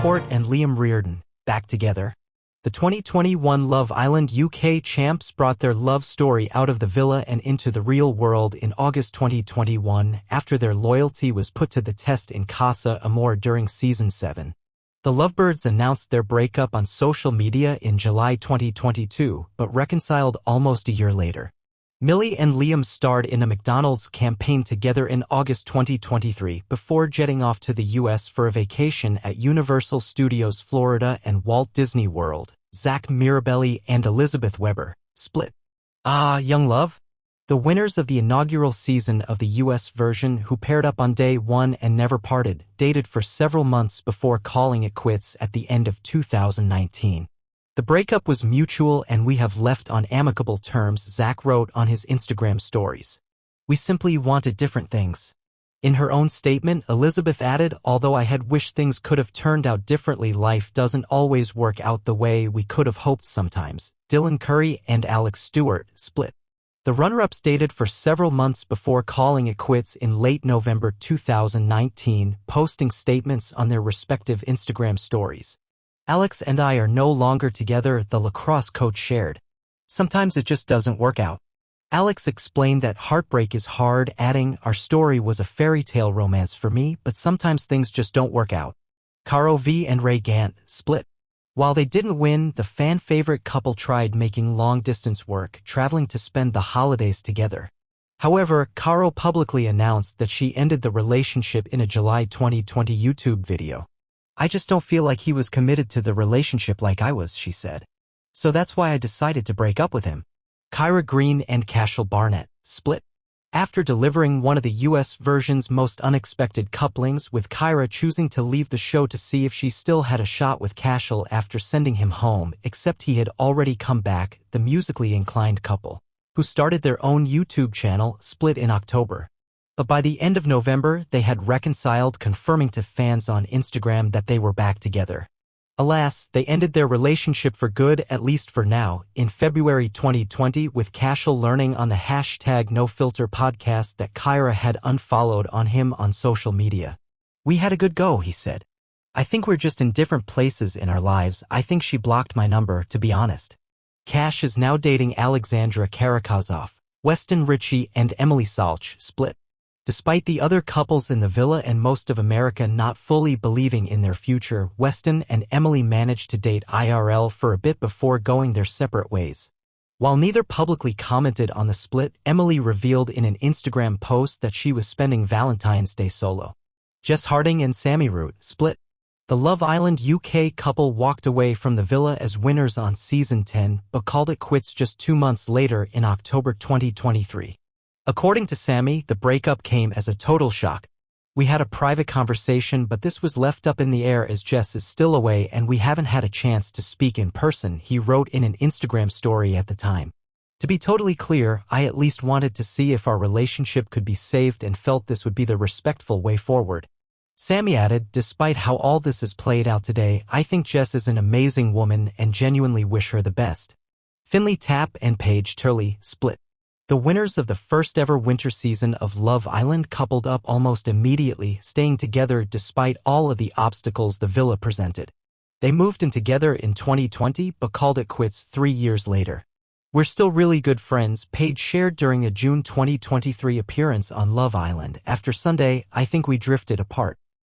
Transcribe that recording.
Court and Liam Reardon, back together. The 2021 Love Island UK champs brought their love story out of the villa and into the real world in August 2021 after their loyalty was put to the test in Casa Amor during Season 7. The lovebirds announced their breakup on social media in July 2022, but reconciled almost a year later. Millie and Liam starred in a McDonald's campaign together in August 2023 before jetting off to the US for a vacation at Universal Studios Florida and Walt Disney World. Zach Mirabelli and Elizabeth Weber, split. Young love? The winners of the inaugural season of the US version, who paired up on day one and never parted, dated for several months before calling it quits at the end of 2019. The breakup was mutual and we have left on amicable terms, Zach wrote on his Instagram stories. We simply wanted different things. In her own statement, Elizabeth added, although I had wished things could have turned out differently, life doesn't always work out the way we could have hoped sometimes. Dylan Curry and Alex Stewart, split. The runner-ups dated for several months before calling it quits in late November 2019, posting statements on their respective Instagram stories. Alex and I are no longer together, the lacrosse coach shared. Sometimes it just doesn't work out. Alex explained that heartbreak is hard, adding, our story was a fairy tale romance for me, but sometimes things just don't work out. Caro V and Ray Gant, split. While they didn't win, the fan-favorite couple tried making long-distance work, traveling to spend the holidays together. However, Caro publicly announced that she ended the relationship in a July 2020 YouTube video. I just don't feel like he was committed to the relationship like I was, she said. So that's why I decided to break up with him. Kyra Green and Cashel Barnett, split. After delivering one of the US version's most unexpected couplings, with Kyra choosing to leave the show to see if she still had a shot with Cashel after sending him home, except he had already come back, the musically inclined couple, who started their own YouTube channel, split in October. But by the end of November, they had reconciled, confirming to fans on Instagram that they were back together. Alas, they ended their relationship for good, at least for now, in February 2020, with Cashel learning on the #NoFilter podcast that Kyra had unfollowed on him on social media. We had a good go, he said. I think we're just in different places in our lives. I think she blocked my number, to be honest. Cash is now dating Alexandra Karakazov. Weston Ritchie and Emily Salch, split. Despite the other couples in the villa and most of America not fully believing in their future, Weston and Emily managed to date IRL for a bit before going their separate ways. While neither publicly commented on the split, Emily revealed in an Instagram post that she was spending Valentine's Day solo. Jess Harding and Sammy Root, split. The Love Island UK couple walked away from the villa as winners on Season 10, but called it quits just 2 months later in October 2023. According to Sammy, the breakup came as a total shock. We had a private conversation, but this was left up in the air as Jess is still away and we haven't had a chance to speak in person, he wrote in an Instagram story at the time. To be totally clear, I at least wanted to see if our relationship could be saved and felt this would be the respectful way forward. Sammy added, despite how all this has played out today, I think Jess is an amazing woman and genuinely wish her the best. Finley Tapp and Paige Turley, split. The winners of the first ever winter season of Love Island coupled up almost immediately, staying together despite all of the obstacles the villa presented. They moved in together in 2020 but called it quits 3 years later. We're still really good friends, Paige shared during a June 2023 appearance on Love Island. After Sunday, I think we drifted apart.